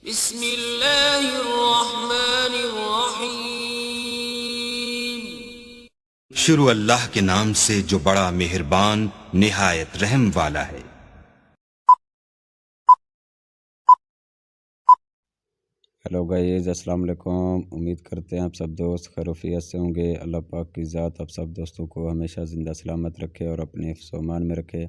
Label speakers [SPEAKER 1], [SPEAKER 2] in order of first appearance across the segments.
[SPEAKER 1] بسم اللہ الرحمن الرحیم۔
[SPEAKER 2] شروع اللہ کے نام سے جو بڑا مہربان نہایت رحم والا ہے۔
[SPEAKER 3] ہیلو گائیز، السلام علیکم۔ امید کرتے ہیں آپ سب دوست خیریت سے ہوں گے۔ اللہ پاک کی ذات آپ سب دوستوں کو ہمیشہ زندہ سلامت رکھے اور اپنے حفظ و امان میں رکھے۔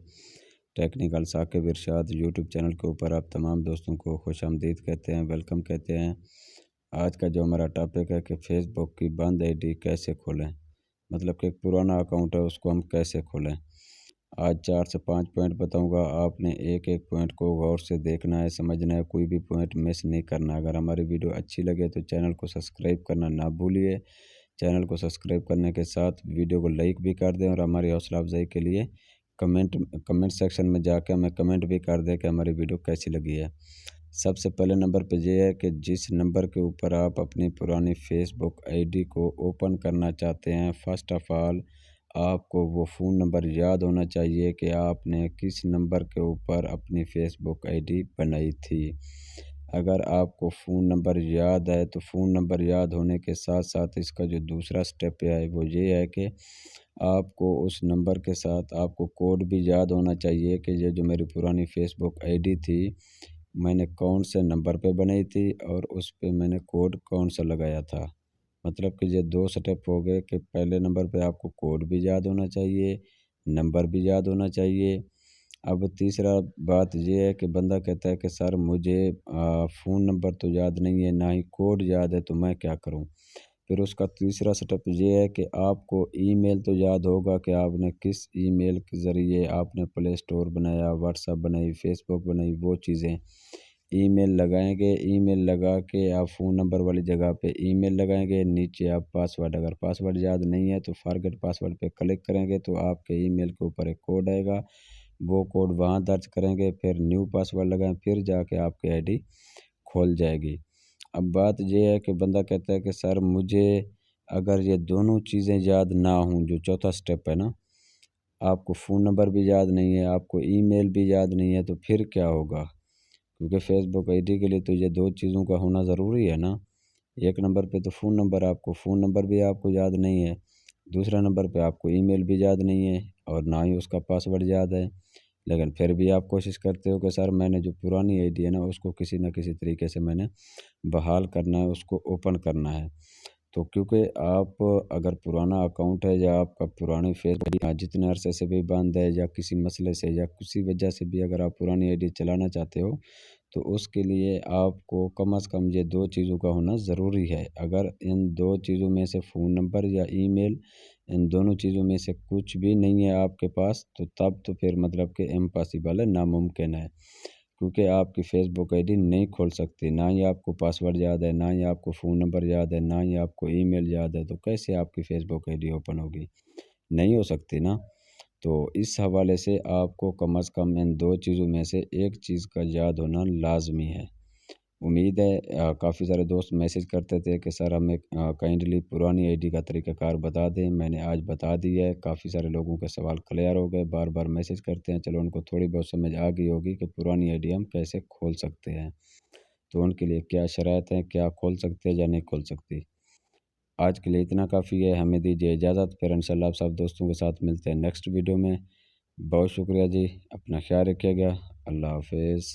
[SPEAKER 3] ٹیکنیکل ثاقب ارشاد یوٹیوب چینل کے اوپر آپ تمام دوستوں کو خوش آمدید کہتے ہیں، ویلکم کہتے ہیں۔ آج کا جو ہمارا ٹاپک ہے کہ فیس بک کی بند آئی ڈی کیسے کھولیں، مطلب کہ ایک پرانا اکاؤنٹ ہے اس کو ہم کیسے کھولیں۔ آج 4 سے 5 پوائنٹ بتاؤں گا، آپ نے ایک ایک پوائنٹ کو غور سے دیکھنا ہے، سمجھنا ہے، کوئی بھی پوائنٹ مس نہیں کرنا۔ اگر ہماری ویڈیو اچھی لگے تو چینل کو سبسکرائب کرنا نہ بھولیے۔ چینل کو سبسکرائب کرنے کے ساتھ ویڈیو کو لائک بھی کر دیں اور ہماری حوصلہ افزائی کے لیے کمنٹ سیکشن میں جا کے ہمیں کمنٹ بھی کر دیں کہ ہماری ویڈیو کیسی لگی ہے۔ سب سے پہلے نمبر پہ یہ ہے کہ جس نمبر کے اوپر آپ اپنی پرانی فیس بک آئی ڈی کو اوپن کرنا چاہتے ہیں، فرسٹ آف آل آپ کو وہ فون نمبر یاد ہونا چاہیے کہ آپ نے کس نمبر کے اوپر اپنی فیس بک آئی ڈی بنائی تھی۔ اگر آپ کو فون نمبر یاد ہے تو فون نمبر یاد ہونے کے ساتھ ساتھ اس کا جو دوسرا سٹیپ ہے وہ یہ ہے کہ آپ کو اس نمبر کے ساتھ آپ کو کوڈ بھی یاد ہونا چاہیے کہ یہ جو میری پرانی فیس بک آئی ڈی تھی میں نے کون سے نمبر پہ بنائی تھی اور اس پہ میں نے کوڈ کون سا لگایا تھا۔ مطلب کہ یہ 2 سٹیپ ہو گئے کہ پہلے نمبر پہ آپ کو کوڈ بھی یاد ہونا چاہیے، نمبر بھی یاد ہونا چاہیے۔ اب تیسرا بات یہ ہے کہ بندہ کہتا ہے کہ سر مجھے فون نمبر تو یاد نہیں ہے، نہ ہی کوڈ یاد ہے، تو میں کیا کروں؟ پھر اس کا تیسرا سٹیپ یہ ہے کہ آپ کو ای میل تو یاد ہوگا کہ آپ نے کس ای میل کے ذریعے آپ نے پلے اسٹور بنایا، واٹس ایپ بنائی، فیس بک بنائی، وہ چیزیں ای میل لگائیں گے۔ ای میل لگا کے آپ فون نمبر والی جگہ پہ ای میل لگائیں گے، نیچے آپ پاسورڈ، اگر پاسورڈ یاد نہیں ہے تو فارگیٹ پاسورڈ پہ کلک کریں گے تو آپ کے ای میل کے اوپر ایک کوڈ آئے گا، وہ کوڈ وہاں درج کریں گے، پھر نیو پاسورڈ لگائیں، پھر جا کے آپ کی آئی ڈی کھول جائے گی۔ اب بات یہ ہے کہ بندہ کہتا ہے کہ سر مجھے اگر یہ دونوں چیزیں یاد نہ ہوں، جو چوتھا سٹیپ ہے نا، آپ کو فون نمبر بھی یاد نہیں ہے، آپ کو ای میل بھی یاد نہیں ہے، تو پھر کیا ہوگا؟ کیونکہ فیس بک آئی ڈی کے لیے تو یہ 2 چیزوں کا ہونا ضروری ہے نا۔ ایک نمبر پہ تو فون نمبر، آپ کو فون نمبر بھی آپ کو یاد نہیں ہے، دوسرا نمبر پہ آپ کو ای میل بھی یاد نہیں ہے اور نہ ہی اس کا پاسورڈ یاد ہے، لیکن پھر بھی آپ کوشش کرتے ہو کہ سر میں نے جو پرانی آئی ڈی ہے نا اس کو کسی نہ کسی طریقے سے میں نے بحال کرنا ہے، اس کو اوپن کرنا ہے۔ تو کیونکہ آپ اگر پرانا اکاؤنٹ ہے یا آپ کا پرانی فیس بک جتنے عرصے سے بھی بند ہے یا کسی مسئلے سے یا کسی وجہ سے بھی اگر آپ پرانی آئی ڈی چلانا چاہتے ہو تو اس کے لیے آپ کو کم از کم یہ 2 چیزوں کا ہونا ضروری ہے۔ اگر ان 2 چیزوں میں سے فون نمبر یا ای میل، ان دونوں چیزوں میں سے کچھ بھی نہیں ہے آپ کے پاس تو تب تو پھر مطلب کہ امپاسبل ہے، ناممکن ہے، کیونکہ آپ کی فیس بک آئی ڈی نہیں کھول سکتی، نہ ہی آپ کو پاسورڈ یاد ہے، نہ ہی آپ کو فون نمبر یاد ہے، نہ ہی آپ کو ای میل یاد ہے، تو کیسے آپ کی Facebook I D open ہوگی؟ نہیں ہو سکتی نا۔ تو اس حوالے سے آپ کو کم از کم ان 2 چیزوں میں سے ایک چیز کا یاد ہونا لازمی ہے۔ امید ہے کافی سارے دوست میسج کرتے تھے کہ سر ہمیں کائنڈلی پرانی آئی ڈی کا طریقہ کار بتا دیں، میں نے آج بتا دیا ہے۔ کافی سارے لوگوں کے سوال کلیئر ہو گئے، بار بار میسج کرتے ہیں، چلو ان کو تھوڑی بہت سمجھ آ گئی ہوگی کہ پرانی آئی ڈی ہم کیسے کھول سکتے ہیں، تو ان کے لیے کیا شرائط ہیں، کیا کھول سکتے ہیں یا نہیں کھول سکتی۔ آج کے لیے اتنا کافی ہے، ہمیں دیجیے اجازت، پھر انشاءاللہ آپ سب دوستوں کے ساتھ ملتے ہیں نیکسٹ ویڈیو میں۔ بہت شکریہ جی، اپنا خیال رکھیے گا، اللہ حافظ۔